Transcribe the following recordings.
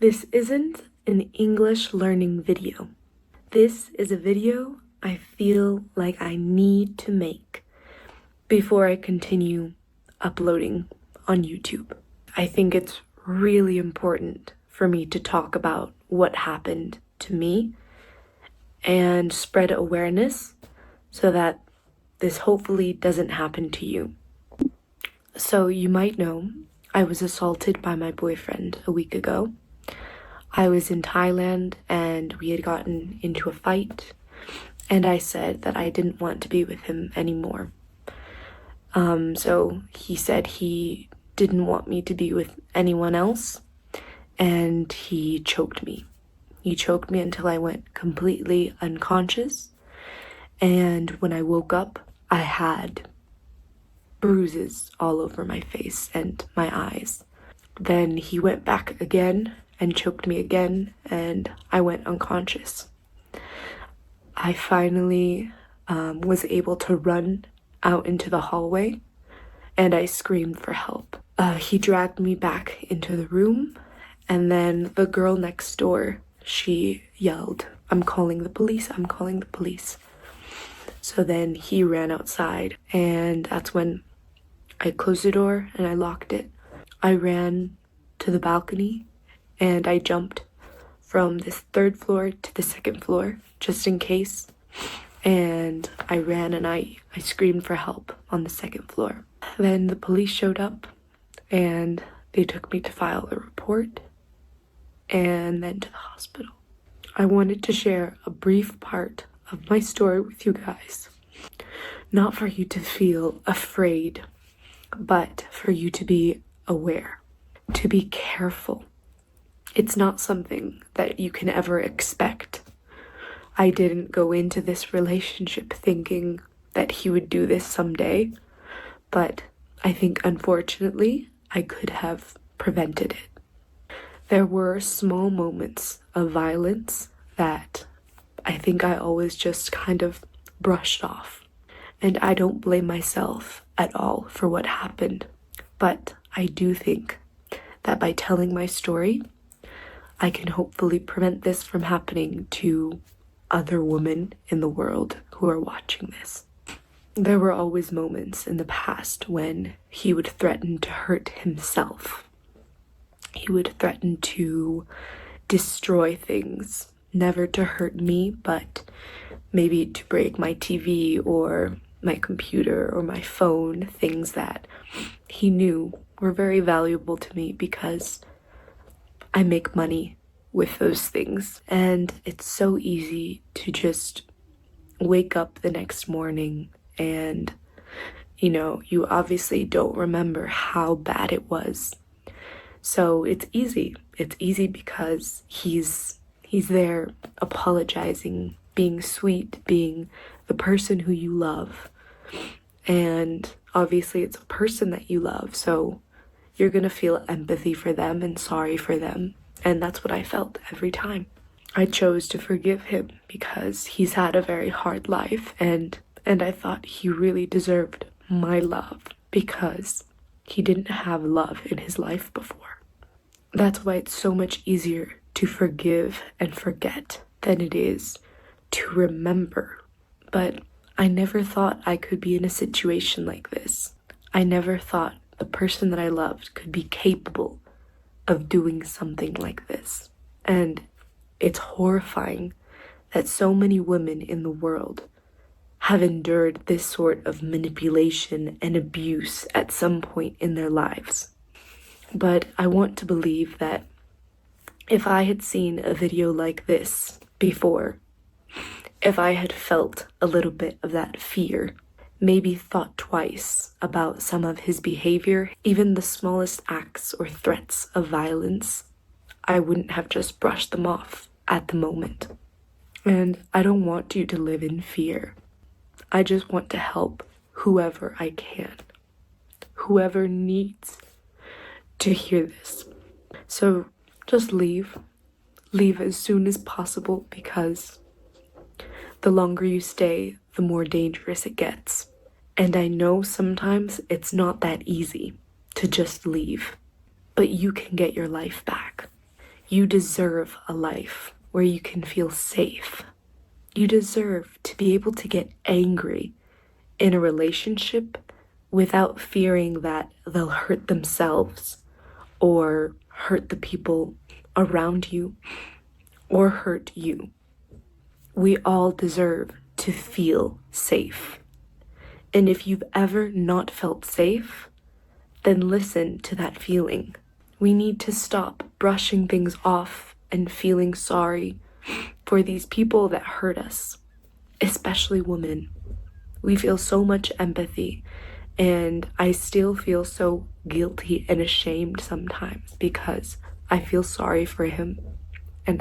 This isn't an English learning video. This is a video I feel like I need to make before I continue uploading on YouTube. I think it's really important for me to talk about what happened to me and spread awareness so that this hopefully doesn't happen to you. So you might know I was assaulted by my boyfriend a week ago. I was in Thailand and we had gotten into a fight, and I said that I didn't want to be with him anymore. So he said he didn't want me to be with anyone else, and he choked me. He choked me until I went completely unconscious, and when I woke up, I had bruises all over my face and my eyes. Then he went back again and choked me again, and I went unconscious. I finally was able to run out into the hallway, and I screamed for help. He dragged me back into the room, and then the girl next door, she yelled, "I'm calling the police, I'm calling the police." So then he ran outside, and that's when I closed the door and I locked it. I ran to the balcony and I jumped from this third floor to the second floor just in case. And I ran and I screamed for help on the second floor. Then the police showed up and they took me to file a report and then to the hospital. I wanted to share a brief part of my story with you guys. Not for you to feel afraid, but for you to be aware, to be careful. It's not something that you can ever expect. I didn't go into this relationship thinking that he would do this someday, but I think unfortunately I could have prevented it. There were small moments of violence that I think I always just kind of brushed off. And I don't blame myself at all for what happened. But I do think that by telling my story, I can hopefully prevent this from happening to other women in the world who are watching this. There were always moments in the past when he would threaten to hurt himself. He would threaten to destroy things, never to hurt me, but maybe to break my TV or my computer or my phone, things that he knew were very valuable to me because I make money with those things. And it's so easy to just wake up the next morning and, you obviously don't remember how bad it was. So it's easy. It's easy because he's there apologizing, being sweet, being the person who you love. And obviously it's a person that you love, so you're gonna feel empathy for them and sorry for them. And that's what I felt every time. I chose to forgive him because he's had a very hard life, and I thought he really deserved my love because he didn't have love in his life before. That's why it's so much easier to forgive and forget than it is to remember. But I never thought I could be in a situation like this. I never thought the person that I loved could be capable of doing something like this. And it's horrifying that so many women in the world have endured this sort of manipulation and abuse at some point in their lives. But I want to believe that if I had seen a video like this before, if I had felt a little bit of that fear, maybe thought twice about some of his behavior, even the smallest acts or threats of violence, I wouldn't have just brushed them off at the moment. And I don't want you to live in fear. I just want to help whoever I can, whoever needs to hear this. So just leave as soon as possible, because the longer you stay, the more dangerous it gets. And I know sometimes it's not that easy to just leave, but you can get your life back. You deserve a life where you can feel safe. You deserve to be able to get angry in a relationship without fearing that they'll hurt themselves or hurt the people around you or hurt you. We all deserve to feel safe. And if you've ever not felt safe, then listen to that feeling. We need to stop brushing things off and feeling sorry for these people that hurt us, especially women. We feel so much empathy, and I still feel so guilty and ashamed sometimes because I feel sorry for him, and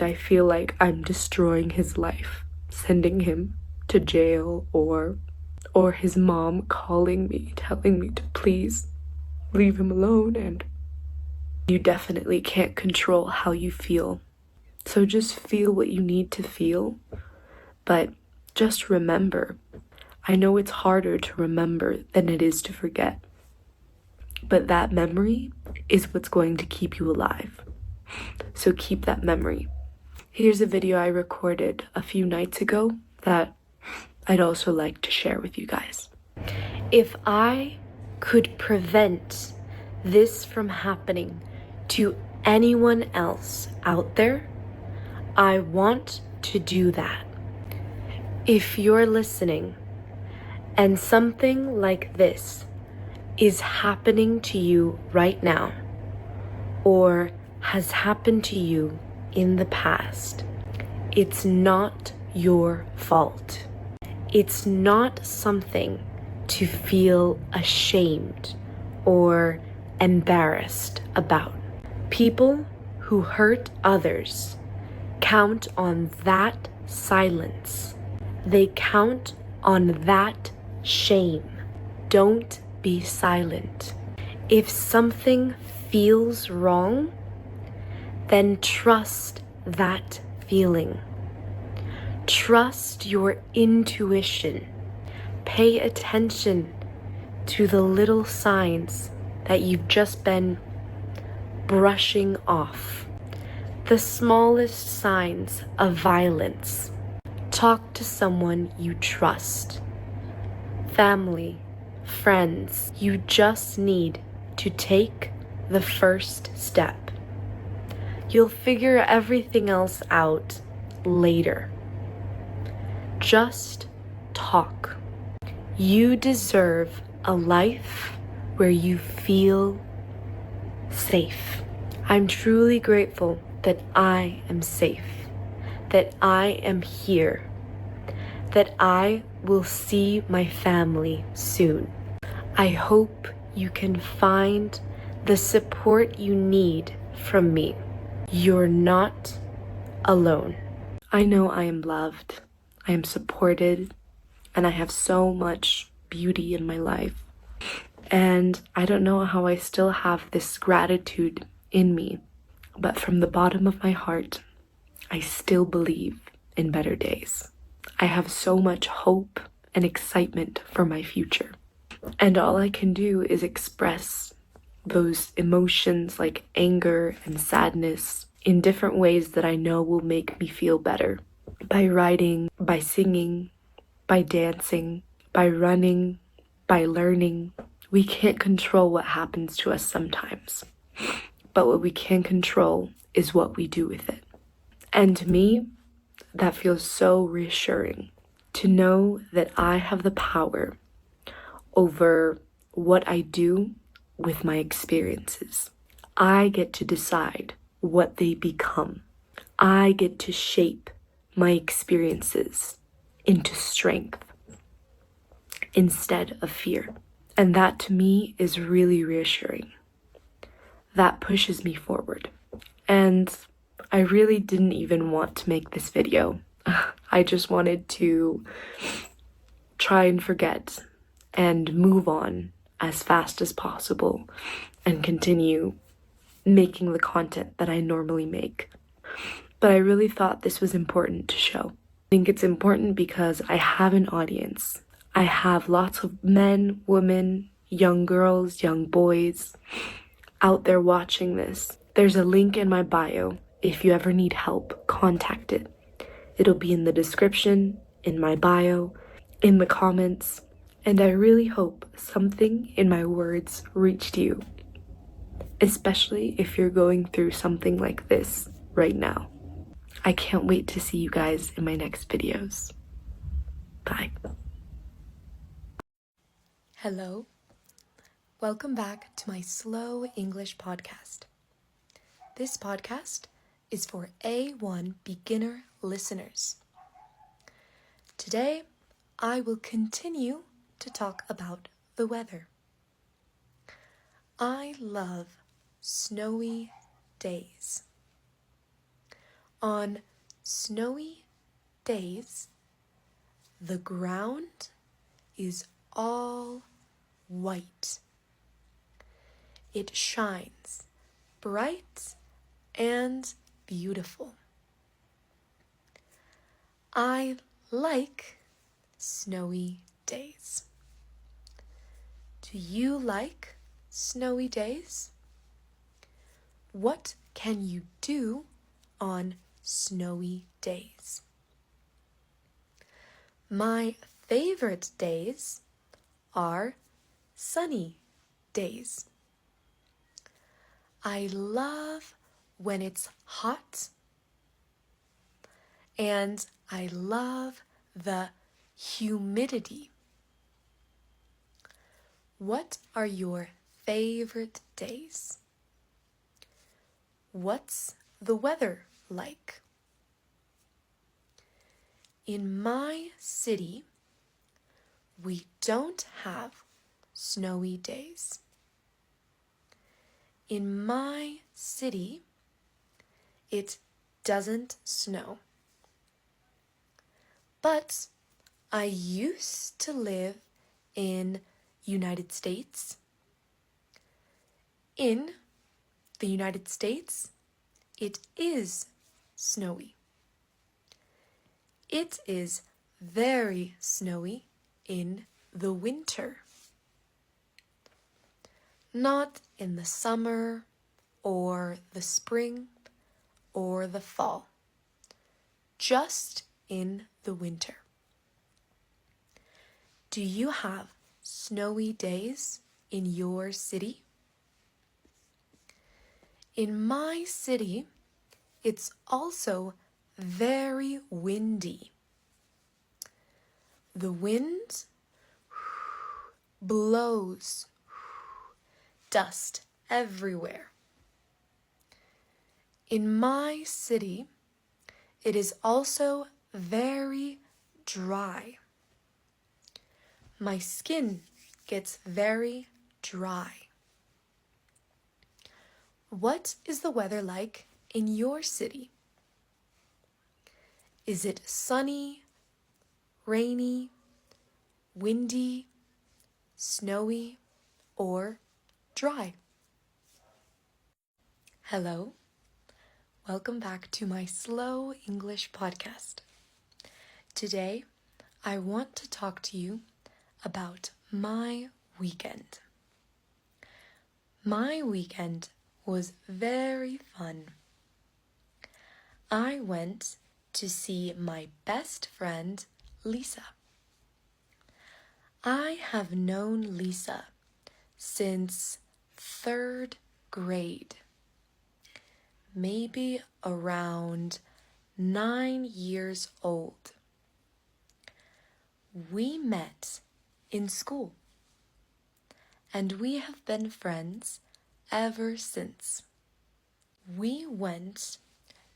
I feel like I'm destroying his life, sending him to jail, or his mom calling me, telling me to please leave him alone. And you definitely can't control how you feel. So just feel what you need to feel, but just remember. I know it's harder to remember than it is to forget, but that memory is what's going to keep you alive. So keep that memory. Here's a video I recorded a few nights ago that I'd also like to share with you guys. If I could prevent this from happening to anyone else out there, I want to do that. If you're listening and something like this is happening to you right now, or has happened to you in the past, it's not your fault. It's not something to feel ashamed or embarrassed about. People who hurt others count on that silence. They count on that shame. Don't be silent. If something feels wrong, then trust that feeling. Trust your intuition. Pay attention to the little signs that you've just been brushing off. The smallest signs of violence. Talk to someone you trust. Family, friends. You just need to take the first step. You'll figure everything else out later. Just talk. You deserve a life where you feel safe. I'm truly grateful that I am safe, that I am here, that I will see my family soon. I hope you can find the support you need from me. You're not alone. I know I am loved, I am supported, and I have so much beauty in my life. And I don't know how I still have this gratitude in me, but from the bottom of my heart, I still believe in better days. I have so much hope and excitement for my future. And all I can do is express those emotions like anger and sadness in different ways that I know will make me feel better. By writing, by singing, by dancing, by running, by learning. We can't control what happens to us sometimes, but what we can control is what we do with it. And to me, that feels so reassuring to know that I have the power over what I do with my experiences. I get to decide what they become. I get to shape my experiences into strength instead of fear. And that to me is really reassuring. That pushes me forward. And I really didn't even want to make this video. I just wanted to try and forget and move on as fast as possible and continue making the content that I normally make. But I really thought this was important to show. I think it's important because I have an audience. I have lots of men, women, young girls, young boys out there watching this. There's a link in my bio. If you ever need help, contact it. It'll be in the description, in my bio, in the comments, and I really hope something in my words reached you, especially if you're going through something like this right now. I can't wait to see you guys in my next videos. Bye. Hello. Welcome back to my Slow English podcast. This podcast is for A1 beginner listeners. Today, I will continue to talk about the weather. I love snowy days. On snowy days, the ground is all white. It shines bright and beautiful. I like snowy days. Do you like snowy days? What can you do on snowy days? My favorite days are sunny days. I love when it's hot, and I love the humidity. What are your favorite days? What's the weather like? In my city, we don't have snowy days. In my city, it doesn't snow. But I used to live in United States. In the United States, it is snowy. It is very snowy in the winter. Not in the summer or the spring or the fall. Just in the winter. Do you have snowy days in your city? In my city, it's also very windy. The wind blows dust everywhere. In my city, it is also very dry. My skin gets very dry. What is the weather like in your city? Is it sunny, rainy, windy, snowy, or dry? Hello, welcome back to my Slow English podcast. Today, I want to talk to you about my weekend. My weekend was very fun. I went to see my best friend, Lisa. I have known Lisa since 3rd grade, maybe around 9 years old. We met in school, and we have been friends ever since. We went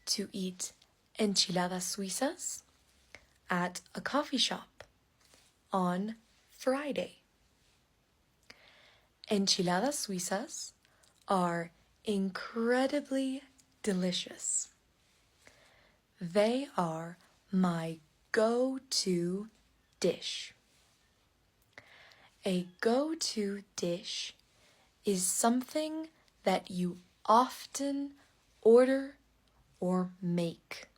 to eat enchiladas suizas at a coffee shop on Friday. Enchiladas suizas are incredibly delicious. They are my go-to dish. A go-to dish is something that you often order or make.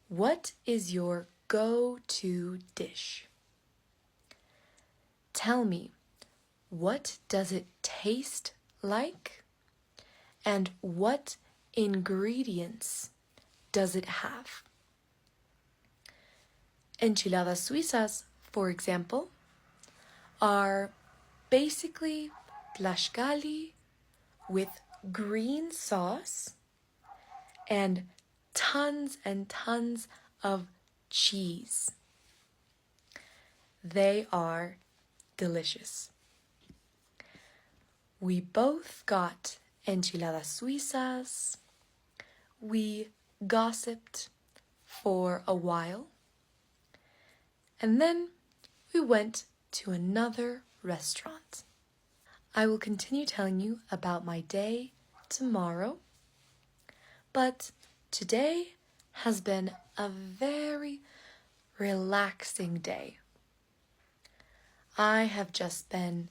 What is your go-to dish? Tell me, what does it taste like? And what ingredients does it have? Enchiladas suizas, for example, are basically tlaxcali with green sauce and tons of cheese. They are delicious. We both got enchiladas suizas. We gossiped for a while. And then we went to another restaurant. I will continue telling you about my day tomorrow. But today has been a very relaxing day. I have just been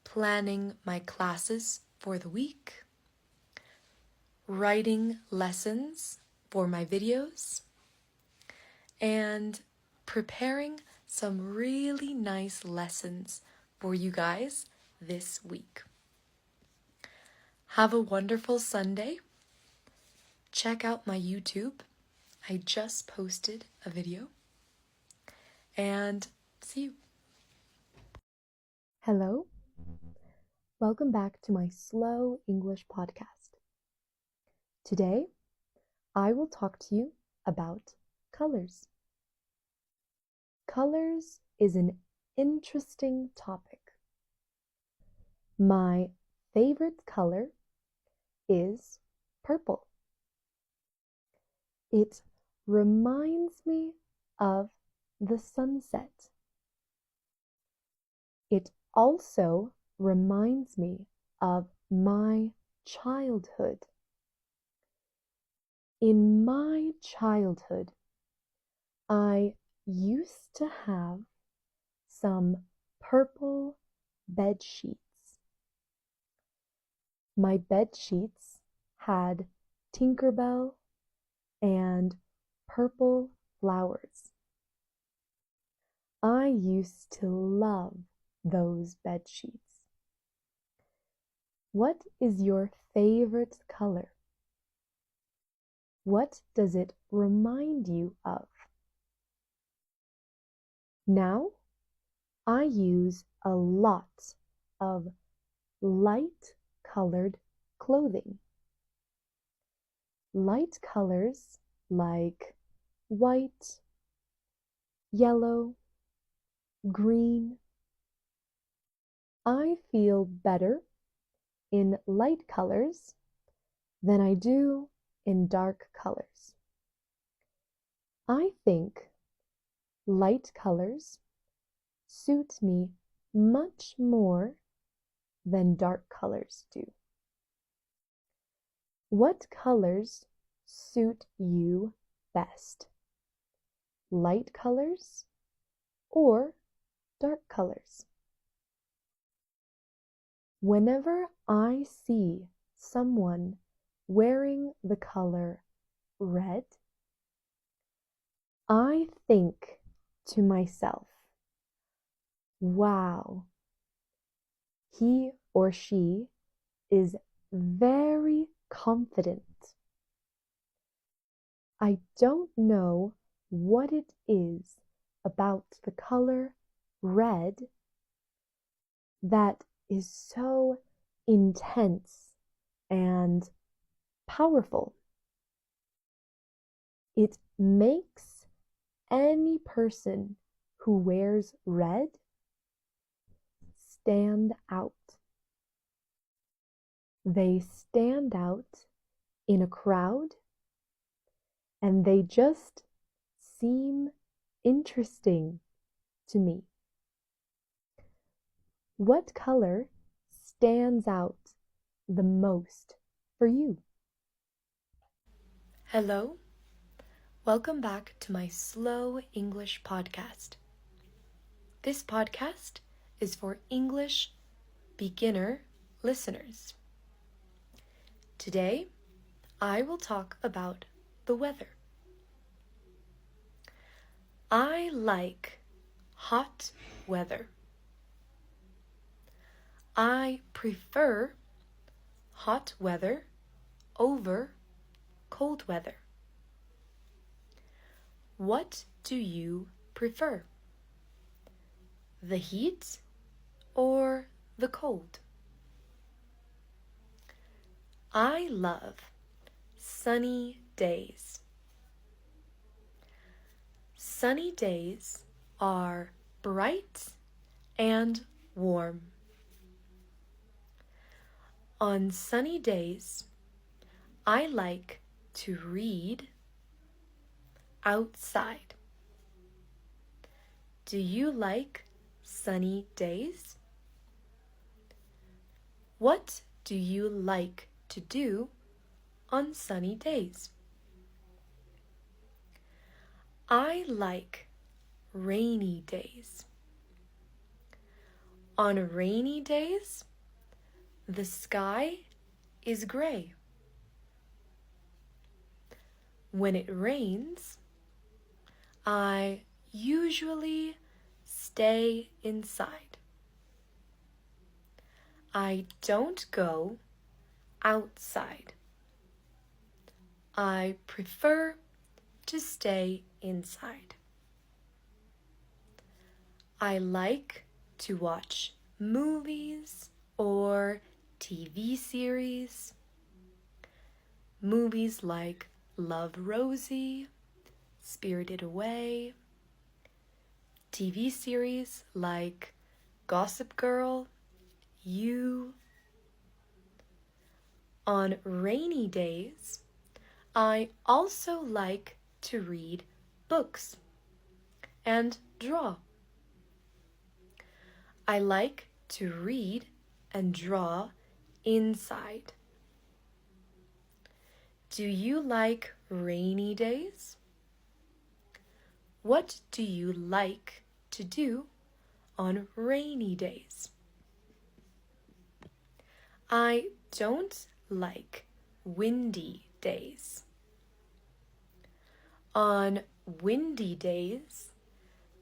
planning my classes for the week, writing lessons for my videos, and preparing some really nice lessons for you guys this week. Have a wonderful Sunday. Check out my YouTube. I just posted a video. And see you. Hello. Welcome back to my Slow English podcast. Today, I will talk to you about colors. Colors is an interesting topic. My favorite color is purple. It reminds me of the sunset. It also reminds me of my childhood. In my childhood, I used to have some purple bed sheets. My bed sheets had Tinkerbell and purple flowers. I used to love those bed sheets. What is your favorite color? What does it remind you of? Now, I use a lot of light-colored clothing. Light colors like white, yellow, green. I feel better in light colors than I do in dark colors. I think light colors suit me much more than dark colors do. What colors suit you best? Light colors or dark colors? Whenever I see someone wearing the color red, I think to myself, wow, he or she is very confident. I don't know what it is about the color red that is so intense and powerful. It makes any person who wears red stand out. They stand out in a crowd and they just seem interesting to me. What color stands out the most for you? Hello, welcome back to my Slow English podcast. This podcast is for English beginner listeners. Today, I will talk about the weather. I like hot weather. I prefer hot weather over cold weather? What do you prefer? The heat or the cold? I love sunny days. Sunny days are bright and warm. On sunny days, I like to read outside. Do you like sunny days? What do you like to do on sunny days? I like rainy days. On rainy days, the sky is gray. When it rains, I usually stay inside. I don't go outside. I prefer to stay inside. I like to watch movies or TV series. Movies like Love, Rosie, Spirited Away. TV series like Gossip Girl, You. On rainy days, I also like to read books and draw. I like to read and draw inside. Do you like rainy days? What do you like to do on rainy days? I don't like windy days. On windy days,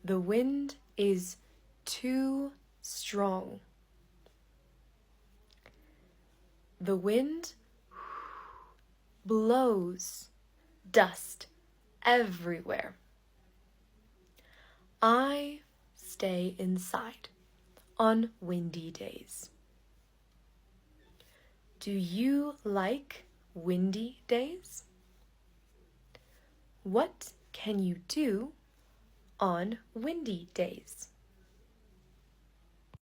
the wind is too strong. The wind blows dust everywhere. I stay inside on windy days. Do you like windy days? What can you do on windy days?